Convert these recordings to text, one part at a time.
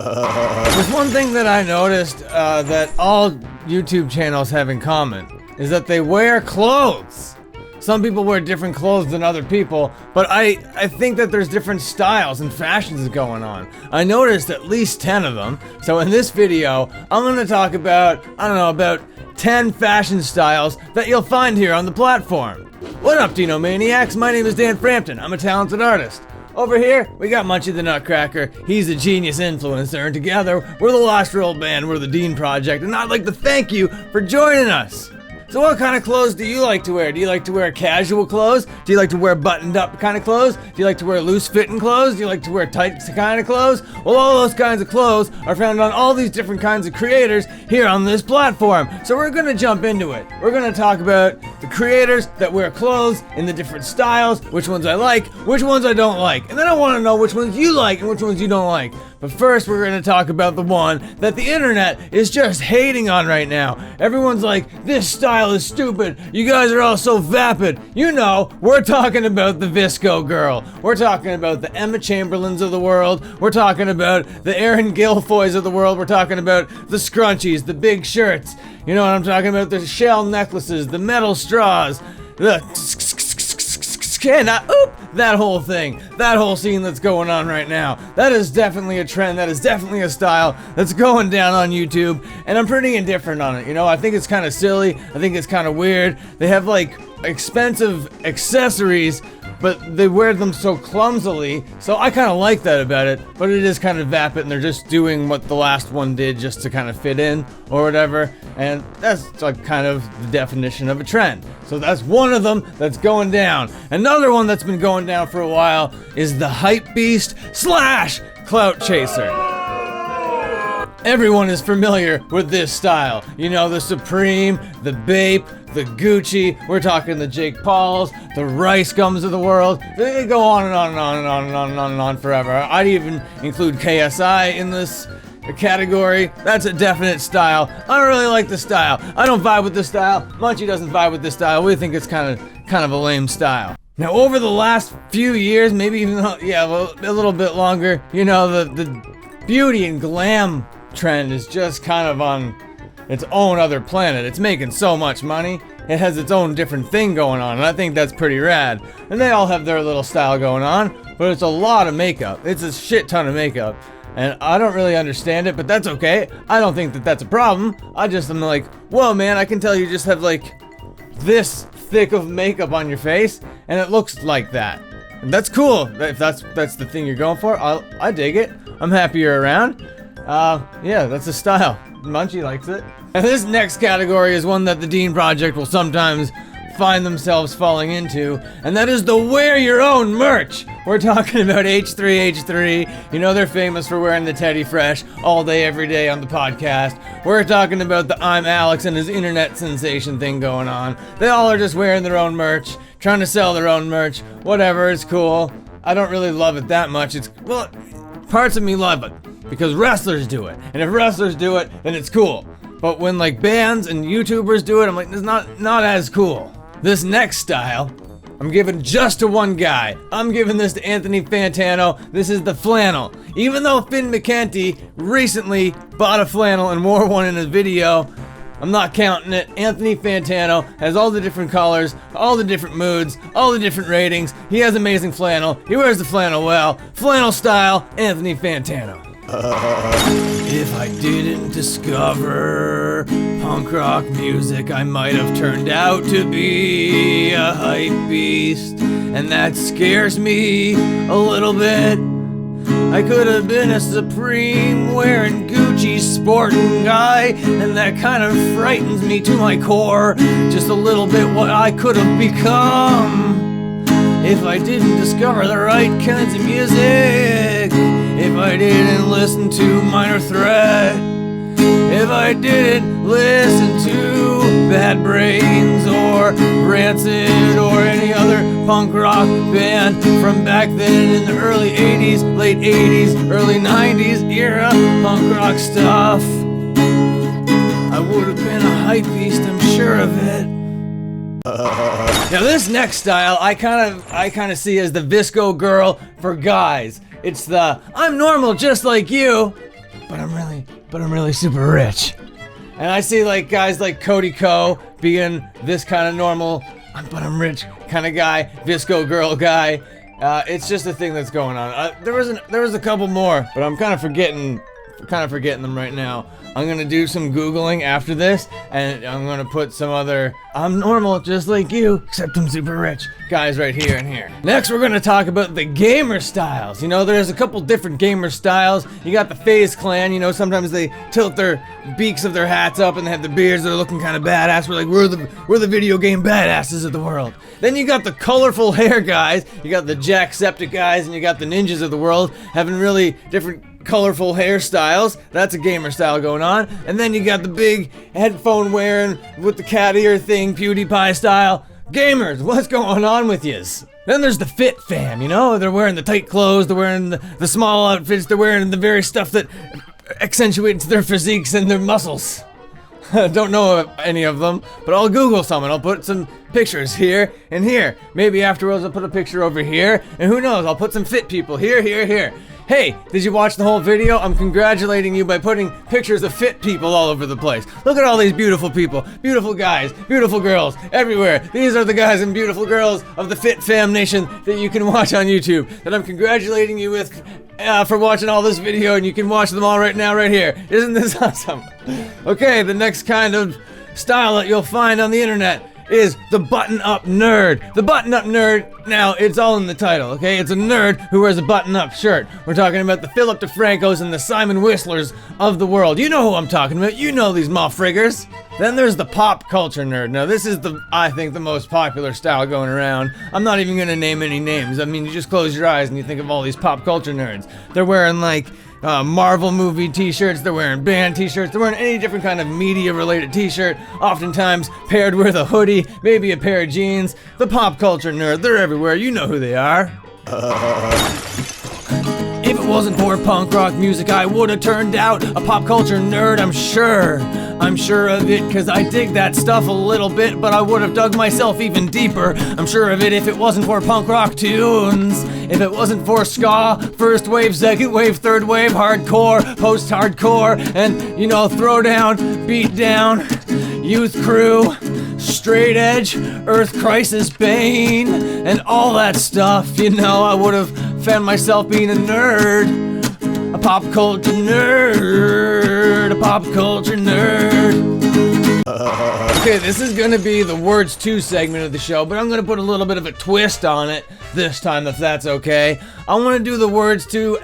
There's one thing that I noticed that all YouTube channels have in common, is that they wear clothes. Some people wear different clothes than other people, but I think that there's different styles and fashions going on. I noticed at least 10 of them. So in this video, I'm gonna talk about, about 10 fashion styles that you'll find here on the platform. What up, DEANOMANIACs? My name is Dan Frampton. I'm a talented artist. Over here, we got Munchie the Nutcracker. He's a genius influencer, and together, we're the Lost Roll Band, we're the Dean Project, and I'd like to thank you for joining us. So what kind of clothes do you like to wear? Do you like to wear casual clothes? Do you like to wear buttoned up kind of clothes? Do you like to wear loose fitting clothes? Do you like to wear tight kind of clothes? Well, all those kinds of clothes are found on all these different kinds of creators here on this platform. So we're gonna jump into it. We're gonna talk about the creators that wear clothes in the different styles, which ones I like, which ones I don't like. And then I wanna know which ones you like and which ones you don't like. But first, we're gonna talk about the one that the internet is just hating on right now. Everyone's like, this style is stupid. You guys are all so vapid. You know, we're talking about the VSCO girl. We're talking about the Emma Chamberlains of the world. We're talking about the Erin Guilfoys of the world. We're talking about the scrunchies, the big shirts. You know what I'm talking about? The shell necklaces, the metal straws, the that whole thing, that whole scene that's going on right now. That is definitely a trend, that is definitely a style that's going down on YouTube, and I'm pretty indifferent on it, you know? I think it's kind of silly, I think it's kind of weird. They have like expensive accessories, but they wear them so clumsily, so I kind of like that about it, but it is kind of vapid, and they're just doing what the last one did just to kind of fit in, or whatever, and that's like kind of the definition of a trend. So that's one of them that's going down. Another one that's been going down for a while is the hype beast / clout chaser. Everyone is familiar with this style. You know, the Supreme, the Bape, the Gucci, we're talking the Jake Pauls, the Rice Gums of the world. They go on and on and on and on and on and on and on forever. I'd even include KSI in this category. That's a definite style. I don't really like the style. I don't vibe with this style. Munchie doesn't vibe with this style. We think it's kind of a lame style. Now, over the last few years, maybe even, a little bit longer, you know, the beauty and glam trend is just kind of on its own other planet. It's making so much money. It has its own different thing going on, and I think that's pretty rad. And they all have their little style going on, but it's a lot of makeup. It's a shit ton of makeup. And I don't really understand it, but that's okay. I don't think that that's a problem. I just am like, whoa man, I can tell you just have like this thick of makeup on your face, and it looks like that. And that's cool. If that's the thing you're going for, I dig it. I'm happy you're around. Yeah, that's a style. Munchie likes it. And this next category is one that the Dean Project will sometimes find themselves falling into, and that is the wear your own merch. We're talking about H3H3. You know they're famous for wearing the Teddy Fresh all day, every day on the podcast. We're talking about the I'm Alex and his internet sensation thing going on. They all are just wearing their own merch, trying to sell their own merch. Whatever, it's cool. I don't really love it that much. Well, parts of me love it because wrestlers do it, and if wrestlers do it, then it's cool. But when like bands and YouTubers do it, I'm like, it's not as cool. This next style, I'm giving just to one guy. I'm giving this to Anthony Fantano. This is the flannel. Even though Finn McKenty recently bought a flannel and wore one in his video, I'm not counting it. Anthony Fantano has all the different colors, all the different moods, all the different ratings. He has amazing flannel. He wears the flannel well. Flannel style, Anthony Fantano. If I didn't discover punk rock music, I might have turned out to be a hype beast, and that scares me a little bit. I could have been a Supreme wearing Gucci sporting guy, and that kind of frightens me to my core, just a little bit what I could have become if I didn't discover the right kinds of music. If I didn't listen to Minor Threat, if I didn't listen to Bad Brains or Rancid or any other punk rock band from back then in the early 80s, late 80s, early 90s era punk rock stuff, I would have been a hype beast, I'm sure of it. Now this next style I kind of see as the VSCO girl for guys. It's the I'm normal just like you, but I'm really super rich. And I see like guys like Cody Ko being this kind of normal, but I'm rich kind of guy, VSCO girl guy. It's just a thing that's going on. There was a couple more, but I'm kind of forgetting them right now. I'm gonna do some Googling after this, and I'm gonna put some other I'm normal just like you, except I'm super rich guys right here and here. Next, we're gonna talk about the gamer styles. You know, there's a couple different gamer styles. You got the FaZe Clan, you know, sometimes they tilt their beaks of their hats up and they have the beards that are looking kind of badass. We're like, we're the video game badasses of the world. Then you got the colorful hair guys, you got the Jacksepticeye guys, and you got the ninjas of the world having really different colorful hairstyles. That's a gamer style going on. And then you got the big headphone wearing with the cat ear thing, PewDiePie style. Gamers, what's going on with yous? Then there's the fit fam, you know? They're wearing the tight clothes, they're wearing the small outfits, they're wearing the very stuff that accentuates their physiques and their muscles. Don't know any of them, but I'll Google some and I'll put some pictures here and here. Maybe afterwards I'll put a picture over here, and who knows, I'll put some fit people here, here, here. Hey, did you watch the whole video? I'm congratulating you by putting pictures of fit people all over the place. Look at all these beautiful people, beautiful guys, beautiful girls, everywhere. These are the guys and beautiful girls of the Fit Fam Nation that you can watch on YouTube, that I'm congratulating you with for watching all this video, and you can watch them all right now, right here. Isn't this awesome? Okay, the next kind of style that you'll find on the internet is the button-up nerd. The button-up nerd, now, it's all in the title, okay? It's a nerd who wears a button-up shirt. We're talking about the Philip DeFrancos and the Simon Whistlers of the world. You know who I'm talking about. You know these motherfuckers. Then there's the pop culture nerd. Now, this is I think, the most popular style going around. I'm not even gonna name any names. I mean, you just close your eyes and you think of all these pop culture nerds. They're wearing, like, Marvel movie t-shirts, they're wearing band t-shirts, they're wearing any different kind of media related t-shirt, oftentimes paired with a hoodie, maybe a pair of jeans. The pop culture nerd, they're everywhere, you know who they are. If it wasn't for punk rock music, I would have turned out a pop culture nerd, I'm sure. I'm sure of it, cause I dig that stuff a little bit, but I would have dug myself even deeper. I'm sure of it if it wasn't for punk rock tunes. If it wasn't for ska, first wave, second wave, third wave, hardcore, post-hardcore, and, you know, throwdown, beat down, youth crew, straight edge, Earth Crisis, Bane, and all that stuff, you know, I would have found myself being a nerd. A pop culture nerd, a pop culture nerd. Okay, this is gonna be the Words To segment of the show, but I'm gonna put a little bit of a twist on it this time, if that's okay. I wanna do the words to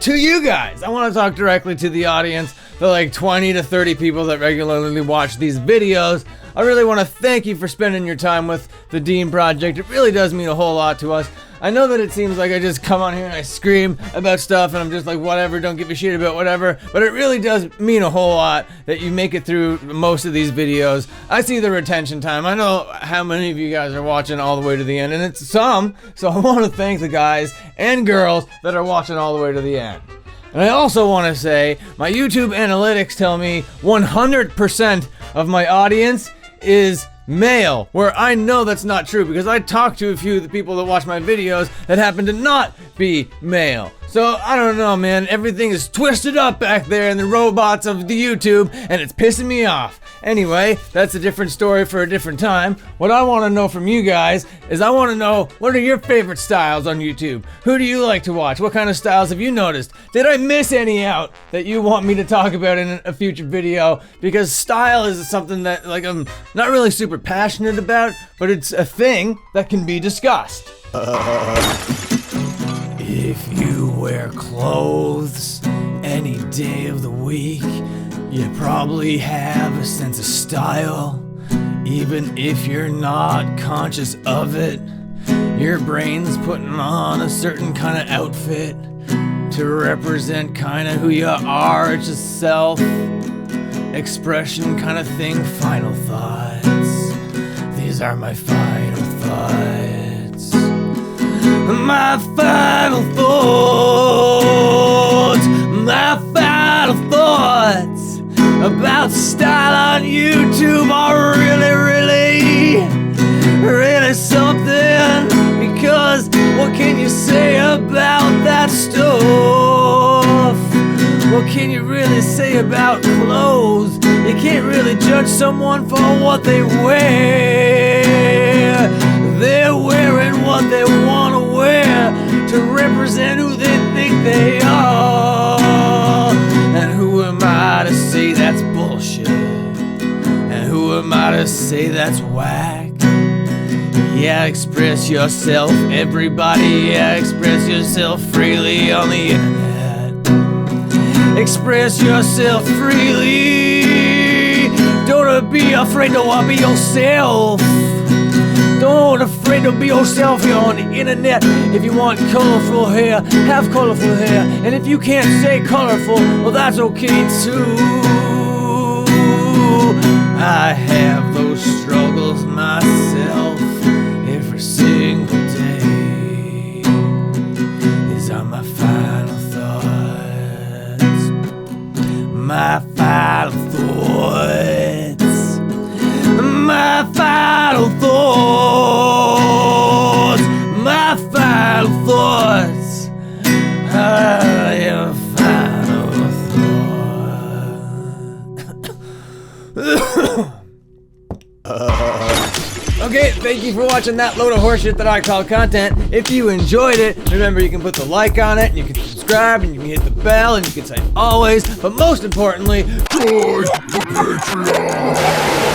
you guys. I wanna talk directly to the audience, the like 20 to 30 people that regularly watch these videos. I really wanna thank you for spending your time with the Dean Project. It really does mean a whole lot to us. I know that it seems like I just come on here and I scream about stuff and I'm just like, whatever, don't give a shit about whatever, but it really does mean a whole lot that you make it through most of these videos. I see the retention time. I know how many of you guys are watching all the way to the end, and it's some, so I want to thank the guys and girls that are watching all the way to the end. And I also want to say, my YouTube analytics tell me 100% of my audience is male, where I know that's not true because I talked to a few of the people that watch my videos that happen to not be male. So I don't know, man, everything is twisted up back there in the robots of the YouTube and it's pissing me off. Anyway, that's a different story for a different time. What I want to know from you guys is I want to know, what are your favorite styles on YouTube? Who do you like to watch? What kind of styles have you noticed? Did I miss any out that you want me to talk about in a future video? Because style is something that, like, I'm not really super passionate about, but it's a thing that can be discussed. If you wear clothes any day of the week, you probably have a sense of style. Even if you're not conscious of it, your brain's putting on a certain kind of outfit to represent kind of who you are. It's just self-expression kind of thing. Final thoughts. These are my final thoughts. My final thoughts. My final thoughts about style on YouTube are really something, because what can you say about that stuff? What can you really say about clothes? You can't really judge someone for what they wear. They're wearing what they want to wear to represent who they think they are. And who am I to say that's bullshit? And who am I to say that's whack? Yeah, express yourself, everybody. Yeah, express yourself freely on the internet. Express yourself freely. Don't be afraid to be yourself. Don't afraid to be yourself here on the internet. If you want colorful hair, have colorful hair. And if you can't say colorful, well, that's okay too. I have those struggles myself every single day. These are my final thoughts. My final thoughts. My final thoughts. My final thoughts. I am final thoughts. Okay, thank you for watching that load of horseshit that I call content. If you enjoyed it, remember you can put the like on it, and you can subscribe, and you can hit the bell, and you can say always, but most importantly, join the Patreon!